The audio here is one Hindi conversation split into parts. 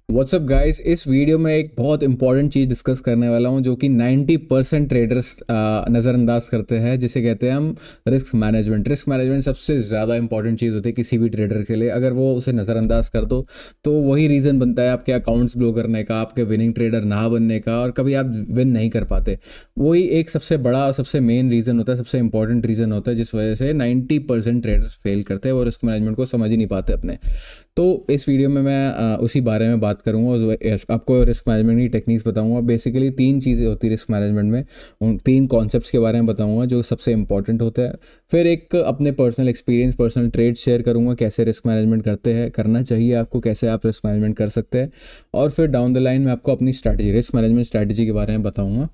व्हाट्सअप गाइस, इस वीडियो में एक बहुत इंपॉर्टेंट चीज़ डिस्कस करने वाला हूं जो कि 90% ट्रेडर्स नज़रअंदाज करते हैं, जिसे कहते हैं हम रिस्क मैनेजमेंट। रिस्क मैनेजमेंट सबसे ज़्यादा इंपॉर्टेंट चीज़ होती है किसी भी ट्रेडर के लिए। अगर वो उसे नज़रअंदाज कर दो तो वही रीज़न बनता है आपके अकाउंट्स ब्लो करने का, आपके विनिंग ट्रेडर ना बनने का, और कभी आप विन नहीं कर पाते। वही एक सबसे बड़ा और सबसे मेन रीज़न होता है, सबसे इंपॉर्टेंट रीज़न होता है जिस वजह से 90% ट्रेडर्स फेल करते हैं, वो रिस्क मैनेजमेंट को समझ ही नहीं पाते अपने। तो इस वीडियो में मैं उसी बारे में बात करूंगा और आपको रिस्क मैनेजमेंट की टेक्निक्स बताऊंगा। बेसिकली 3 चीज़ें होती है रिस्क मैनेजमेंट में, उन 3 कॉन्सेप्ट्स के बारे में बताऊंगा जो सबसे इंपॉर्टेंट होता है। फिर एक अपने personal experience, personal trade share करूंगा, कैसे रिस्क मैनेजमेंट करते हैं, करना चाहिए आपको, कैसे आप रिस्क मैनेजमेंट कर सकते हैं। और फिर डाउन द लाइन में आपको अपनी स्ट्रैटेजी, रिस्क मैनेजमेंट स्ट्रैटेजी के बारे में बताऊंगा।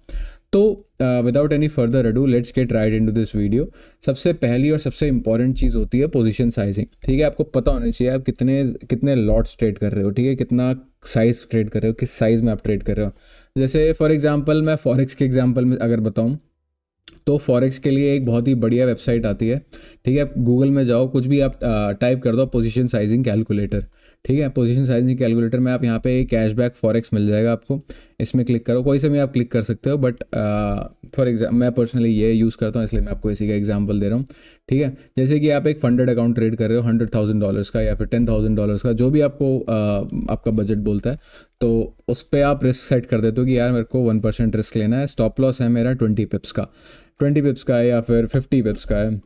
तो without any further ado let's get right into this video. सबसे पहली और सबसे इंपॉर्टेंट चीज़ होती है पोजीशन साइजिंग। ठीक है, आपको पता होना चाहिए आप कितने कितने लॉट्स ट्रेड कर रहे हो। ठीक है, कितना साइज ट्रेड कर रहे हो, किस साइज़ में आप ट्रेड कर रहे हो। जैसे फॉर एग्जांपल मैं फॉरेक्स के एग्जांपल में अगर बताऊं तो फॉरेक्स के लिए एक बहुत ही बढ़िया वेबसाइट आती है। ठीक है, गूगल में जाओ, कुछ भी आप टाइप कर दो पोजीशन साइजिंग कैलकुलेटर। ठीक है, पोजीशन साइजिंग कैलकुलेटर में आप यहाँ पे कैशबैक फॉरेक्स मिल जाएगा आपको। इसमें क्लिक करो, कोई से भी आप क्लिक कर सकते हो, बट फॉर एग्जाम्पल मैं पर्सनली ये यूज़ करता हूँ, इसलिए मैं आपको इसी का एग्जांपल दे रहा हूँ। ठीक है, जैसे कि आप एक फंडेड अकाउंट ट्रेड कर रहे हो $100,000 का या फिर $10,000 का, जो भी आपको आपका बजट बोलता है, तो उस पर आप रिस्क सेट कर देते हो कि यार मेरे को 1% रिस्क लेना है। स्टॉप लॉस है मेरा 20 पिप्स का है या फिर 50 पिप्स का है,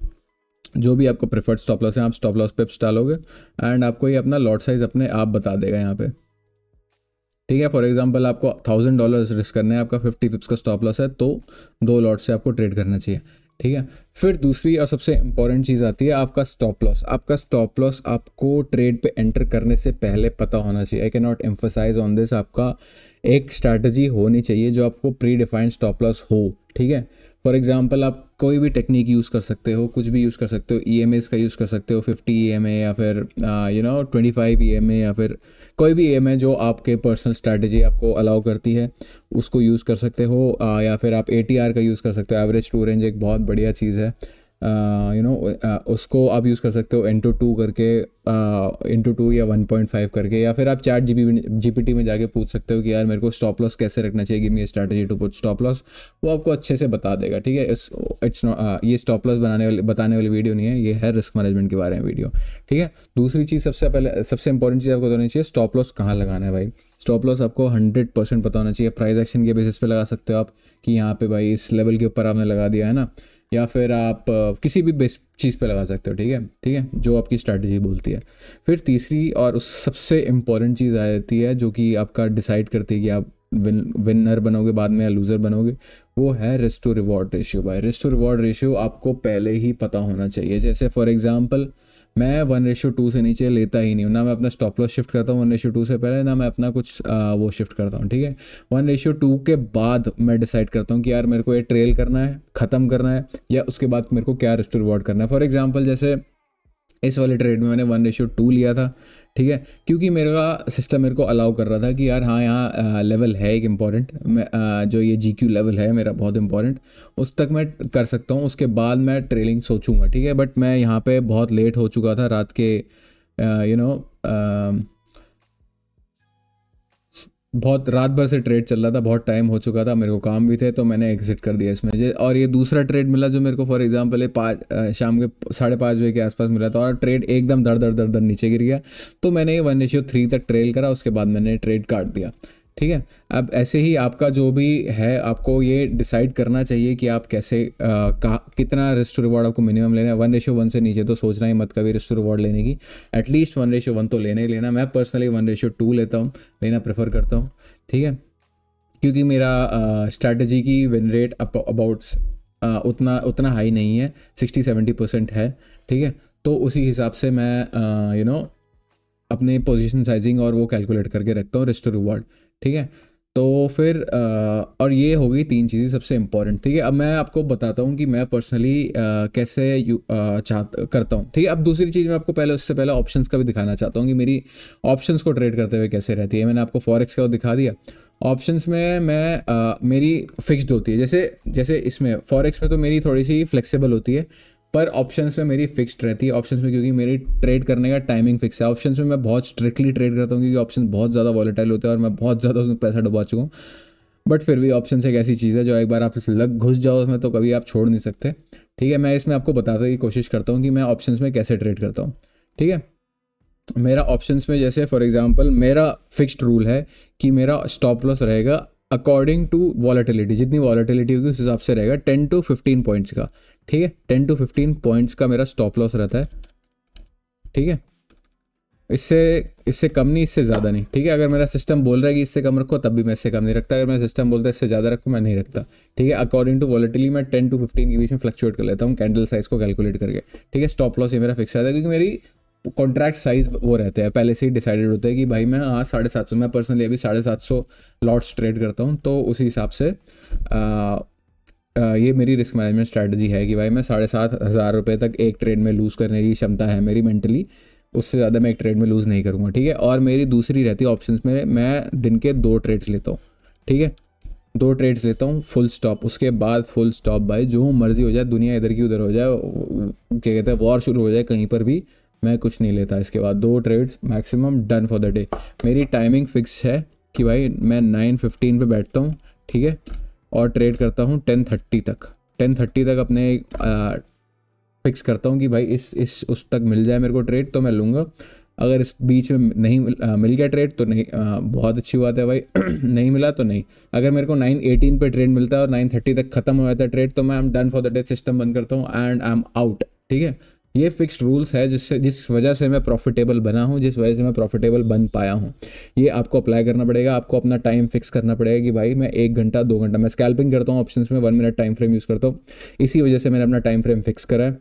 जो भी आपको प्रेफर्ड स्टॉप लॉस है, आप स्टॉप लॉस पिप्स डालोगे एंड आपको ये अपना लॉट साइज अपने आप बता देगा यहाँ पे। ठीक है, फॉर एग्जांपल आपको $1,000 रिस्क करना है, आपका 50 पिप्स का स्टॉप लॉस है, तो 2 लॉट से आपको ट्रेड करना चाहिए। ठीक है, फिर दूसरी और सबसे इंपॉर्टेंट चीज़ आती है आपका स्टॉप लॉस। आपका स्टॉप लॉस आपको ट्रेड पे एंटर करने से पहले पता होना चाहिए। I can not emphasise on this. आपका एक स्ट्रैटेजी होनी चाहिए जो आपको प्री डिफाइंड स्टॉप लॉस हो। ठीक है, फॉर एग्जांपल आप कोई भी टेक्निक यूज़ कर सकते हो, कुछ भी यूज़ कर सकते हो। EMAs का यूज़ कर सकते हो, 50 EMA या फिर 25 EMA या फिर कोई भी EMA जो आपके पर्सनल स्ट्रैटेजी आपको अलाउ करती है, उसको यूज़ कर सकते हो। या फिर आप ATR का यूज़ कर सकते हो, एवरेज टू रेंज, एक बहुत बढ़िया चीज़ है। उसको आप यूज़ कर सकते हो N/2 करके, N/2 या 1.5 करके, या फिर आप चैट GPT में जाके पूछ सकते हो कि यार मेरे को स्टॉप लॉस कैसे रखना चाहिए, give me strategy to put stop loss. वो आपको अच्छे से बता देगा। ठीक है, इट्स ये स्टॉप लॉस बताने वाली वीडियो नहीं है, ये है रिस्क मैनेजमेंट के बारे में वीडियो। ठीक है, दूसरी चीज़, सबसे इंपॉर्टेंट चीज़ आपको बतानी चाहिए, स्टॉप लॉस कहाँ लगाना है भाई। स्टॉप लॉस आपको 100% पता होना चाहिए। प्राइस एक्शन के बेसिस पे लगा सकते हो आप कि यहाँ पे भाई इस लेवल के ऊपर आपने लगा दिया है ना, या फिर आप किसी भी बेस चीज़ पे लगा सकते हो। ठीक है, जो आपकी स्ट्रैटेजी बोलती है। फिर तीसरी और उस सबसे इम्पॉर्टेंट चीज़ आ जाती है जो कि आपका डिसाइड करती है कि आप विनर बनोगे बाद में या लूज़र बनोगे, वो है रिस्क टू रिवॉर्ड रेशियो। भाई रिस्क टू रिवॉर्ड रेशियो आपको पहले ही पता होना चाहिए। जैसे फॉर एग्जांपल मैं 1:2 से नीचे लेता ही नहीं हूँ, ना मैं अपना स्टॉप लॉस शिफ्ट करता हूँ 1:2 से पहले, ना मैं अपना कुछ वो शिफ्ट करता हूँ। ठीक है, 1:2 के बाद मैं डिसाइड करता हूँ कि यार मेरे को ये ट्रेल करना है, ख़त्म करना है, या उसके बाद मेरे को क्या रिस्क टू रिवॉर्ड करना है। फॉर एग्जांपल जैसे इस वाले ट्रेड में मैंने 1:2 लिया था। ठीक है, क्योंकि मेरा सिस्टम मेरे को अलाउ कर रहा था कि यार हाँ यहाँ लेवल है एक इम्पॉर्टेंट, जो ये GQ लेवल है मेरा बहुत इंपॉर्टेंट, उस तक मैं कर सकता हूँ, उसके बाद मैं ट्रेलिंग सोचूंगा। ठीक है, बट मैं यहाँ पे बहुत लेट हो चुका था, रात के बहुत रात भर से ट्रेड चल रहा था, बहुत टाइम हो चुका था, मेरे को काम भी थे, तो मैंने एग्जिट कर दिया इसमें। और ये दूसरा ट्रेड मिला जो मेरे को फॉर एग्जांपल ये शाम के 5:30 बजे के आसपास मिला था, और ट्रेड एकदम दर नीचे गिर गया। तो मैंने ये 1:3 तक ट्रेल करा, उसके बाद मैंने ट्रेड काट दिया। ठीक है, अब ऐसे ही आपका जो भी है, आपको ये डिसाइड करना चाहिए कि आप कैसे कितना रिस्क टू रिवॉर्ड आपको मिनिमम लेना है। 1:1 से नीचे तो सोचना ही मत कभी रिस्क टू रिवॉर्ड लेने की। एटलीस्ट 1:1 तो लेना ही लेना। मैं पर्सनली 1:2 लेता हूँ, लेना प्रेफर करता हूँ। ठीक है, क्योंकि मेरा स्ट्रैटेजी की विन रेट अबाउट उतना हाई नहीं है, 60-70% है। ठीक है, तो उसी हिसाब से मैं अपने पोजीशन साइजिंग और वो कैलकुलेट करके रखता हूँ रिस्क टू रिवॉर्ड। ठीक है, तो फिर और ये हो गई 3 चीज़ें सबसे इंपॉर्टेंट। ठीक है, अब मैं आपको बताता हूँ कि मैं पर्सनली कैसे करता हूँ। ठीक है, अब दूसरी चीज़ मैं आपको उससे पहले ऑप्शंस का भी दिखाना चाहता हूँ कि मेरी ऑप्शंस को ट्रेड करते हुए कैसे रहती है। मैंने आपको फॉरेक्स का दिखा दिया। ऑप्शंस में मैं मेरी फिक्स्ड होती है, जैसे इसमें फॉरेक्स में तो मेरी थोड़ी सी फ्लेक्सिबल होती है। पर ऑप्शंस में मेरी फिक्स्ड रहती है ऑप्शंस में, क्योंकि मेरी ट्रेड करने का टाइमिंग फिक्स है। ऑप्शंस में मैं बहुत स्ट्रिक्टली ट्रेड करता हूँ क्योंकि ऑप्शन बहुत ज़्यादा वॉलेटाइल होते हैं और मैं बहुत ज़्यादा उसमें पैसा डुबा चुका हूँ। बट फिर भी ऑप्शन एक ऐसी चीज़ है जो एक बार आप घुस जाओ उसमें तो कभी आप छोड़ नहीं सकते। ठीक है, मैं इसमें आपको बताने की कोशिश करता हूँ कि मैं ऑप्शंस में कैसे ट्रेड करता हूँ। ठीक है, मेरा ऑप्शंस में जैसे फॉर एग्जांपल मेरा फिक्स्ड रूल है कि मेरा स्टॉप लॉस रहेगा अकॉर्डिंग टू वॉलेटिलिटी, जितनी वॉलेटिलिटी होगी उस हिसाब से रहेगा 10 to 15 पॉइंट्स का। ठीक है, 10 to 15 पॉइंट्स का मेरा स्टॉप लॉस रहता है। ठीक है, इससे कम नहीं, इससे ज़्यादा नहीं। ठीक है, अगर मेरा सिस्टम बोल रहा है कि इससे कम रखो तब भी मैं इससे कम नहीं रखता, अगर मेरा सिस्टम बोलता है इससे ज़्यादा रखो मैं नहीं रखता। ठीक है, अकॉर्डिंग टू वॉलेटिलिटी मैं 10 to 15 के बीच में फ्लक्चुएट कर लेता हूँ कैंडल साइज को कैलकुलेट करके। ठीक है, स्टॉप लॉस ये मेरा फिक्स रहता है क्योंकि मेरी कॉन्ट्रैक्ट साइज वो रहते हैं पहले से ही डिसाइडेड होते हैं कि भाई मैं 750, मैं पर्सनली अभी 750 लॉट्स ट्रेड करता हूँ, तो उसी हिसाब से ये मेरी रिस्क मैनेजमेंट स्ट्रैटेजी है कि भाई मैं 7,500 रुपये तक एक ट्रेड में लूज़ करने की क्षमता है मेरी मेंटली, उससे ज़्यादा मैं एक ट्रेड में लूज़ नहीं करूँगा। ठीक है, और मेरी दूसरी रहती है ऑप्शंस में मैं दिन के 2 ट्रेड्स लेता हूँ। ठीक है, 2 ट्रेड्स लेता हूँ फुल स्टॉप, उसके बाद फुल स्टॉप भाई जो मर्जी हो जाए, दुनिया इधर की उधर हो जाए, क्या कहते हैं वॉर शुरू हो जाए कहीं पर भी, मैं कुछ नहीं लेता। इसके बाद 2 trades maximum, done for the day. मेरी टाइमिंग फिक्स है कि भाई मैं 9:15 पे बैठता हूँ। ठीक है, और ट्रेड करता हूँ 10:30 तक। 10:30 तक अपने फिक्स करता हूँ कि भाई इस उस तक मिल जाए मेरे को ट्रेड तो मैं लूँगा। अगर इस बीच में नहीं मिल गया ट्रेड तो नहीं, बहुत अच्छी बात है भाई नहीं मिला तो नहीं। अगर मेरे को 9:18 पे ट्रेड मिलता है और 9:30 तक खत्म हो जाता है ट्रेड तो मैं I am done for the day, system बंद करता हूँ एंड आई एम आउट। ठीक है, ये फिक्स्ड रूल्स है जिस वजह से मैं प्रॉफिटेबल बना हूँ, जिस वजह से मैं प्रॉफिटेबल बन पाया हूँ। ये आपको अप्लाई करना पड़ेगा, आपको अपना टाइम फिक्स करना पड़ेगा कि भाई मैं 1 घंटा 2 घंटा, मैं स्कैल्पिंग करता हूँ ऑप्शंस में 1 मिनट टाइम फ्रेम यूज़ करता हूँ, इसी वजह से मैंने अपना टाइम फ्रेम फिक्स करा है।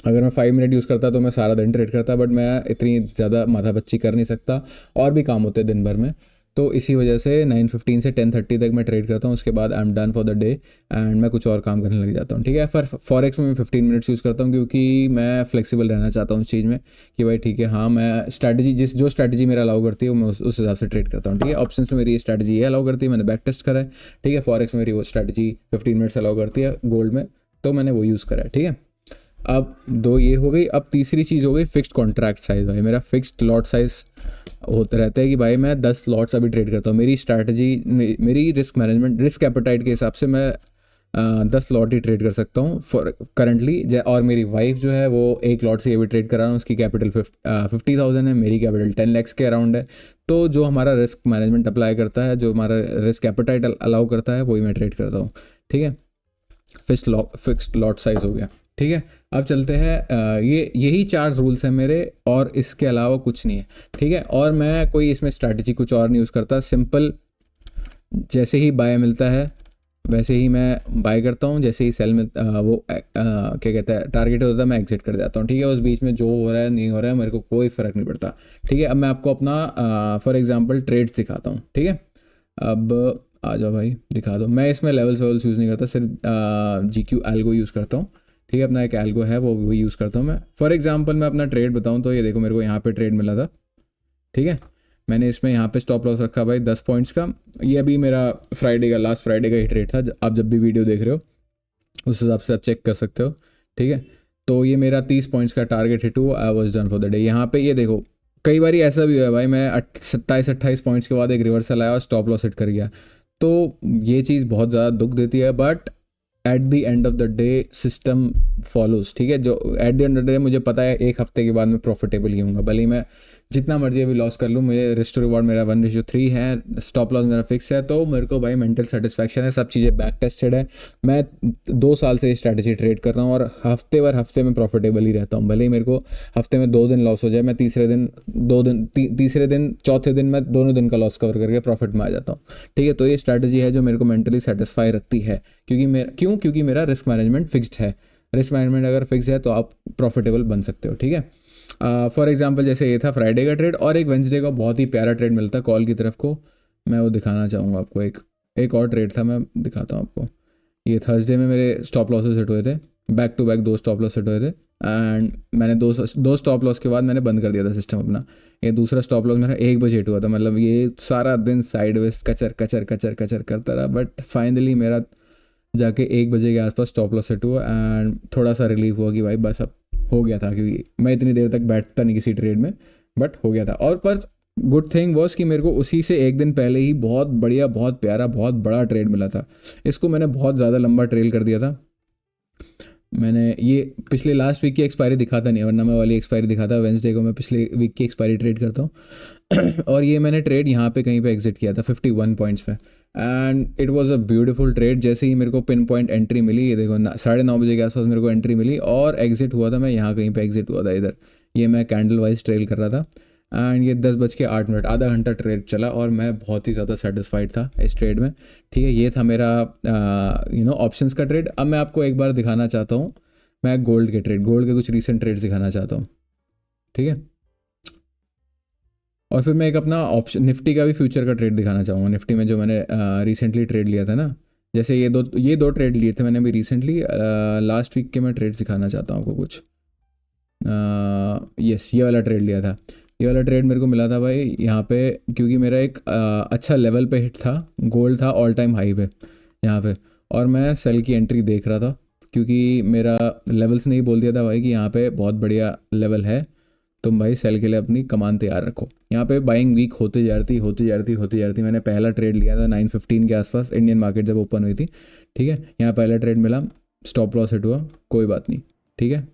अगर मैं 5 मिनट यूज़ करता तो मैं सारा दिन ट्रेड करता, बट मैं इतनी ज़्यादा माथापच्ची कर नहीं सकता, और भी काम होते हैं दिन भर में, तो इसी वजह से 9:15 से 10:30 तक मैं ट्रेड करता हूँ। उसके बाद I am done for the day and मैं कुछ और काम करने लग जाता हूँ। ठीक है, फॉरेक्स में मैं 15 मिनट्स यूज़ करता हूँ क्योंकि मैं फ्लेक्सिबल रहना चाहता हूँ उस चीज़ में कि भाई ठीक है, हाँ मैं स्ट्रैटेजी जो स्ट्रैटेजी मेरा अलाउ करती है वो मैं उस हिसाब से ट्रेड करता हूँ। ठीक है, ऑप्शंस में मेरी ये स्ट्रैटेजी ये अलाउ करती है, मैंने बैक टेस्ट करा है। ठीक है, फॉरेक्स में मेरी वो स्ट्रैटेजी 15 मिनट्स अलाउ करती है गोल्ड में, तो मैंने वो यूज़ करा है। ठीक है, अब 2 ये हो गई। अब तीसरी चीज़ हो गई फिक्स्ड कॉन्ट्रैक्ट साइज़। भाई मेरा फिक्स्ड लॉट साइज़ होता रहता है कि भाई मैं 10 लॉट्स अभी ट्रेड करता हूँ। मेरी स्ट्रैटेजी, मेरी रिस्क मैनेजमेंट, रिस्क एपेटाइट के हिसाब से मैं 10 लॉट ही ट्रेड कर सकता हूँ फॉर करंटली। और मेरी वाइफ जो है वो 1 लॉट से ये भी ट्रेड कर रहा हूँ, उसकी कैपिटल 50,000 है, मेरी कैपिटल 10 लाख के अराउंड है। तो जो हमारा रिस्क मैनेजमेंट अप्लाई करता है, जो हमारा रिस्क एपेटाइट अलाउ करता है, वही मैं ट्रेड करता हूँ। ठीक है, फिक्स्ड लॉट साइज हो गया। ठीक है, अब चलते हैं, यही 4 रूल्स हैं मेरे और इसके अलावा कुछ नहीं है। ठीक है, और मैं कोई इसमें स्ट्रैटेजी कुछ और नहीं यूज़ करता, सिंपल जैसे ही बाय मिलता है वैसे ही मैं बाय करता हूँ, जैसे ही सेल में क्या कहते हैं टारगेट होता है मैं एग्जिट कर जाता हूँ। ठीक है, उस बीच में जो हो रहा है नहीं हो रहा है मेरे को कोई फ़र्क नहीं पड़ता। ठीक है, अब मैं आपको अपना फॉर एग्जांपल ट्रेड्स दिखाता हूँ। ठीक है, अब आ जाओ भाई दिखा दो। मैं इसमें लेवल्स यूज़ नहीं करता, सिर्फ GQ एल्गो यूज़ करता हूँ। ठीक है, अपना एक एल्गो है वो यूज़ करता हूँ मैं। फॉर एग्जांपल मैं अपना ट्रेड बताऊँ तो ये देखो मेरे को यहाँ पे ट्रेड मिला था। ठीक है, मैंने इसमें यहाँ पे स्टॉप लॉस रखा भाई 10 पॉइंट्स का। ये अभी मेरा लास्ट फ्राइडे का ही ट्रेड था, आप जब भी वीडियो देख रहे हो उस हिसाब से आप चेक कर सकते हो। ठीक है, तो ये मेरा 30 पॉइंट्स का टारगेट हिट हुआ, I was done for the day. यहाँ पे ये देखो कई बार ऐसा भी हुआ भाई, मैं 27-28 पॉइंट्स के बाद एक रिवर्सल आया और स्टॉप लॉस हिट कर गया, तो ये चीज़ बहुत ज़्यादा दुख देती है। But at the end of the day system follows. ठीक है, जो at the end of the day मुझे पता है 1 हफ्ते के बाद मैं प्रॉफिटेबल ही हूँगा, भले ही मैं जितना मर्जी अभी लॉस कर लूँ, मुझे रिस्क टू रिवॉर्ड मेरा 1:3 है, स्टॉप लॉस मेरा फिक्स है, तो मेरे को भाई मेंटल सेटिस्फैक्शन है, सब चीज़ें बैक टेस्टेड है। मैं 2 साल से ये स्ट्रैटेजी ट्रेड कर रहा हूँ और हफ्ते में प्रॉफिटेबल ही रहता हूँ। भले ही मेरे को हफ्ते में 2 दिन लॉस हो जाए, मैं तीसरे दिन चौथे दिन मैं दोनों दिन का लॉस कवर करके प्रॉफिट में आ जाता हूँ। ठीक है, तो ये स्ट्रैटेजी है जो मेरे को मेंटली सेटिस्फाई रखती है, क्योंकि मेरा रिस्क मैनेजमेंट फिक्स्ड है। रिस्क मैनेजमेंट अगर फिक्स है तो आप प्रॉफिटेबल बन सकते हो। ठीक है, फॉर एग्जांपल जैसे ये था फ्राइडे का ट्रेड, और एक वेंसडे का बहुत ही प्यारा ट्रेड मिलता है कॉल की तरफ को, मैं वो दिखाना चाहूँगा आपको। एक और ट्रेड था, मैं दिखाता हूँ आपको। ये थर्सडे में मेरे स्टॉप लॉसेस हिट हुए थे, back to back 2 stop loss hit हुए थे, एंड मैंने दो स्टॉप लॉस के बाद मैंने बंद कर दिया था सिस्टम अपना। ये दूसरा स्टॉप लॉस मेरा 1 बजे हिट हुआ था, मतलब ये सारा दिन साइड वेज कचर करता रहा, बट फाइनली मेरा जाके 1 बजे के आसपास स्टॉप लॉस सेट हुआ एंड थोड़ा सा रिलीफ हुआ कि भाई बस अब हो गया था, क्योंकि मैं इतनी देर तक बैठता नहीं किसी ट्रेड में, बट हो गया था। और पर गुड थिंग वॉज कि मेरे को उसी से एक दिन पहले ही बहुत बढ़िया, बहुत प्यारा, बहुत बड़ा ट्रेड मिला था। इसको मैंने बहुत ज़्यादा लंबा ट्रेल कर दिया था। मैंने ये पिछले लास्ट वीक की एक्सपायरी दिखाता नहीं, वरना मैं वाली एक्सपायरी दिखाता। वेंसडे को मैं पिछले वीक की एक्सपायरी ट्रेड करता हूँ और ये मैंने ट्रेड यहाँ पे कहीं पे एग्जिट किया था 51 पॉइंट्स पे and it was a beautiful trade. जैसे ही मेरे को पिन पॉइंट एंट्री मिली, ये देखो 9:30 बजे के आसपास मेरे को एंट्री मिली और एग्जिट हुआ था मैं यहाँ कहीं पे एग्जिट हुआ था इधर। ये मैं कैंडल वाइज ट्रेल कर रहा था एंड ये 10:08, आधा घंटा ट्रेड चला और मैं बहुत ही ज़्यादा सेटिस्फाइड था इस ट्रेड में। ठीक है, ये था मेरा ऑप्शंस का ट्रेड। अब मैं आपको एक बार दिखाना चाहता हूँ, मैं गोल्ड के कुछ रीसेंट ट्रेड्स दिखाना चाहता हूँ। ठीक है, और फिर मैं एक अपना ऑप्शन निफ्टी का भी फ्यूचर का ट्रेड दिखाना चाहूँगा। निफ्टी में जो मैंने रिसेंटली ट्रेड लिया था ना, जैसे ये दो ट्रेड लिए थे मैंने अभी रिसेंटली, लास्ट वीक के मैं ट्रेड्स दिखाना चाहता हूँ आपको कुछ। यस, ये वाला ट्रेड लिया था। ये वाला ट्रेड मेरे को मिला था भाई यहाँ पे, क्योंकि मेरा एक अच्छा लेवल पे हिट था, गोल्ड था ऑल टाइम हाई पे यहाँ पे, और मैं सेल की एंट्री देख रहा था क्योंकि मेरा लेवल्स ने ही बोल दिया था भाई कि यहाँ पे बहुत बढ़िया लेवल है, तुम भाई सेल के लिए अपनी कमान तैयार रखो। यहाँ पे बाइंग वीक होते जा रही थी। मैंने पहला ट्रेड लिया था 9:15 के आसपास, इंडियन मार्केट जब ओपन हुई थी। ठीक है, यहाँ पहला ट्रेड मिला, स्टॉप लॉस हिट हुआ, कोई बात नहीं। ठीक है,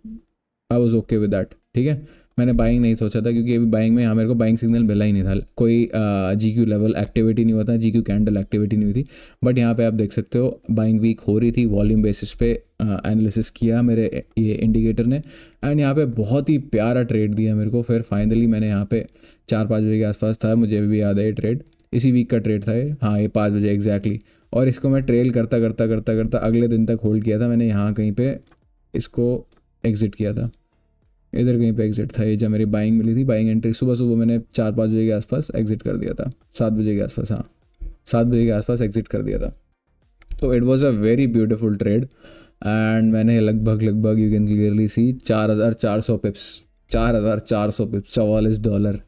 I was okay with that. ठीक है, मैंने बाइंग नहीं सोचा था क्योंकि अभी बाइंग में यहाँ मेरे को बाइंग सिग्नल मिला ही नहीं था, कोई GQ लेवल एक्टिविटी नहीं हुआ था, GQ कैंडल एक्टिविटी नहीं हुई थी। बट यहाँ पे आप देख सकते हो बाइंग वीक हो रही थी, वॉल्यूम बेसिस पे एनालिसिस किया मेरे ये इंडिकेटर ने एंड यहाँ पे बहुत ही प्यारा ट्रेड दिया मेरे को। फिर फाइनली मैंने यहाँ पे 4-5 बजे के आसपास था, मुझे भी याद है ये ट्रेड, इसी वीक का ट्रेड था ये, हाँ ये 5 बजे एग्जैक्टली। और इसको मैं ट्रेल करता अगले दिन तक होल्ड किया था मैंने, यहाँ कहीं पे इसको एग्ज़िट किया था, इधर कहीं पे एग्जिट था ये, जब मेरी बाइंग मिली थी, बाइंग एंट्री सुबह मैंने 4-5 बजे के आसपास एग्जिट कर दिया था, 7 बजे के आसपास, हाँ 7 बजे के आसपास एग्जिट कर दिया था। तो it was a very beautiful trade and मैंने लगभग you can clearly see 4,400 पिप्स, 4,400 पिप्स, $44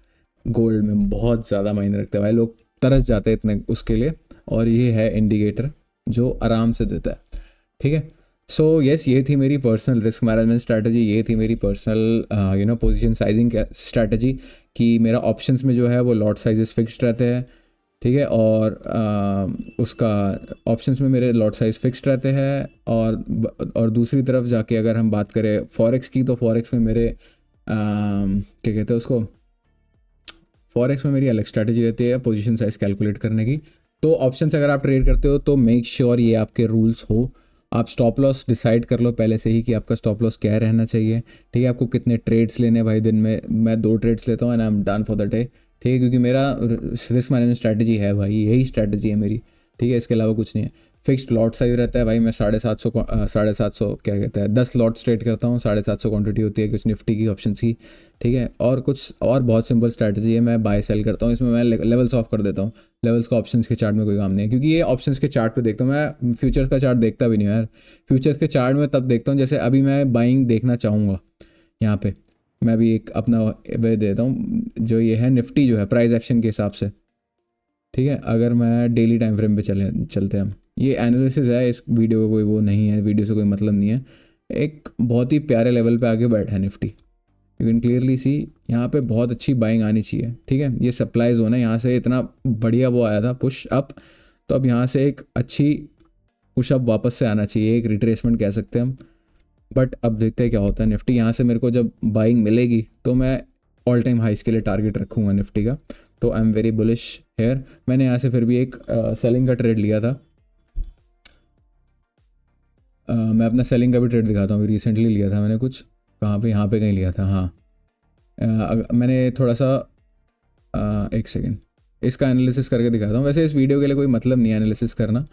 gold में बहुत ज़्यादा मायने रखते हैं भाई, लोग तरस जाते हैं इतने उसके लिए। और ये है इंडिकेटर जो आराम से देता है। ठीक है, सो यस, ये थी मेरी पर्सनल रिस्क मैनेजमेंट स्ट्रैटेजी, ये थी मेरी पर्सनल पोजीशन साइजिंग स्ट्रैटेजी कि मेरा ऑप्शंस में जो है वो लॉट साइजेस फिक्स्ड रहते हैं। ठीक है, और उसका ऑप्शंस में मेरे लॉट साइज फिक्स्ड रहते हैं। और दूसरी तरफ जाके अगर हम बात करें फॉरेक्स की, तो फॉरेक्स में मेरे क्या कहते हैं उसको, फॉरेक्स में मेरी अलग स्ट्रैटेजी रहती है पोजीशन साइज कैलकुलेट करने की। तो ऑप्शन से अगर आप ट्रेड करते हो तो मेक श्योर ये आपके रूल्स हो, आप स्टॉप लॉस डिसाइड कर लो पहले से ही कि आपका स्टॉप लॉस क्या रहना चाहिए। ठीक है, आपको कितने ट्रेड्स लेने हैं भाई दिन में, मैं 2 ट्रेड्स लेता हूँ and I am done for the day. ठीक है, क्योंकि मेरा रिस्क मैनेजमेंट स्ट्रैटेजी है भाई, यही स्ट्रैटेजी है मेरी। ठीक है, इसके अलावा कुछ नहीं है। फिक्स्ड लॉट साइज रहता है भाई, मैं 750 क्या कहते हैं 10 लॉट्स ट्रेड करता हूँ, 750 क्वांटिटी होती है कुछ निफ्टी की ऑप्शंस की। ठीक है, और कुछ और बहुत सिंपल स्ट्रैटेजी है, मैं बाय सेल करता हूँ, इसमें मैं लेवल्स ऑफ कर देता हूँ। लेवल्स का ऑप्शंस के चार्ट में कोई काम नहीं है, क्योंकि ये ऑप्शंस के चार्ट पे देखता हूँ मैं, फ्यूचर्स का चार्ट देखता भी नहीं यार। फ्यूचर्स के चार्ट में तब देखता हूँ जैसे अभी मैं बाइंग देखना चाहूँगा, यहाँ पे मैं भी एक अपना वे देता हूँ, जो ये है निफ्टी जो है प्राइस एक्शन के हिसाब से। ठीक है, अगर मैं डेली टाइम फ्रेम पे चलते हैं हम, ये एनालिसिस है, इस वीडियो का कोई वो नहीं है, वीडियो से कोई मतलब नहीं है। एक बहुत ही प्यारे लेवल पे आके बैठा है Nifty, you can clearly see यहाँ पे बहुत अच्छी बाइंग आनी चाहिए। ठीक है, ये सप्लाई जोन है, यहाँ से इतना बढ़िया वो आया था पुश अप, तो अब यहाँ से एक अच्छी पुश अप वापस से आना चाहिए, एक रिट्रेसमेंट कह सकते हैं हम। बट अब देखते हैं क्या होता है निफ्टी, यहाँ से मेरे को जब बाइंग मिलेगी तो मैं ऑल टाइम हाइस के लिए टारगेट रखूँगा निफ्टी का। तो I am very bullish here. मैंने यहाँ से फिर भी एक सेलिंग का ट्रेड लिया था, मैं अपना सेलिंग का भी ट्रेड दिखाता हूँ, रिसेंटली लिया था मैंने कुछ, कहाँ पे, यहाँ पे कहीं लिया था, हाँ मैंने थोड़ा सा एक सेकेंड इसका एनालिसिस करके दिखाता हूँ। वैसे इस वीडियो के लिए कोई मतलब नहीं है एनालिसिस करना,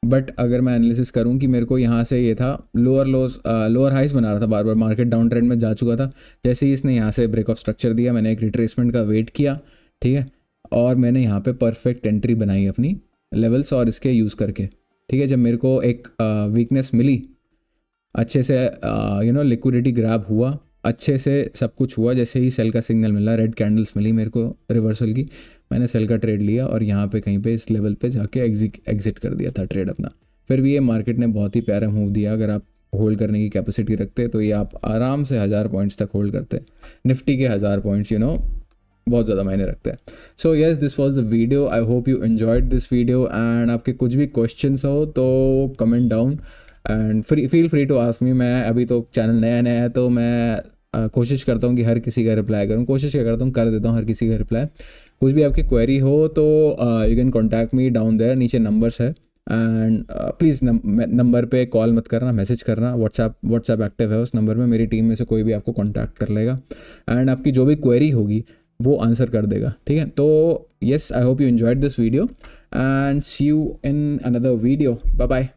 बट अगर मैं एनालिसिस करूँ कि मेरे को यहाँ से ये था लोअर हाइस बना रहा था, बार बार मार्केट डाउन ट्रेंड में जा चुका था। जैसे ही इसने यहाँ से ब्रेक ऑफ स्ट्रक्चर दिया, मैंने एक रिट्रेसमेंट का वेट किया। ठीक है, और मैंने यहाँ पे परफेक्ट एंट्री बनाई अपनी लेवल्स और इसके यूज़ करके। ठीक है, जब मेरे को एक वीकनेस मिली, अच्छे से लिक्विडिटी ग्रैब हुआ, अच्छे से सब कुछ हुआ, जैसे ही सेल का सिग्नल मिला, रेड कैंडल्स मिली मेरे को रिवर्सल की, मैंने सेल का ट्रेड लिया और यहाँ पे कहीं पे इस लेवल पे जाके एग्जिट कर दिया था ट्रेड अपना। फिर भी ये मार्केट ने बहुत ही प्यारा मूव दिया। अगर आप होल्ड करने की कैपेसिटी रखते तो ये आप आराम से 1000 पॉइंट्स तक होल्ड करते। निफ्टी के 1000 पॉइंट्स बहुत ज़्यादा मायने रखते हैं। So yes, this was the video. I hope you enjoyed this video and आपके कुछ भी क्वेश्चंस हो तो comment down and feel free to ask me. मैं अभी तो चैनल नया है तो मैं कोशिश करता हूँ कि हर किसी का रिप्लाई करूँ। कोशिश क्या करता हूँ, कर देता हूँ हर किसी का रिप्लाई। कुछ भी आपकी क्वेरी हो तो you can contact me down there, नीचे नंबर्स है। एंड प्लीज़ नंबर पे कॉल मत करना, मैसेज करना। व्हाट्सएप एक्टिव है उस नंबर में, मेरी टीम में से कोई भी आपको कॉन्टैक्ट कर लेगा एंड आपकी जो भी क्वेरी होगी वो आंसर कर देगा, ठीक है। तो yes, I hope you enjoyed this video and see you in another video. Bye bye.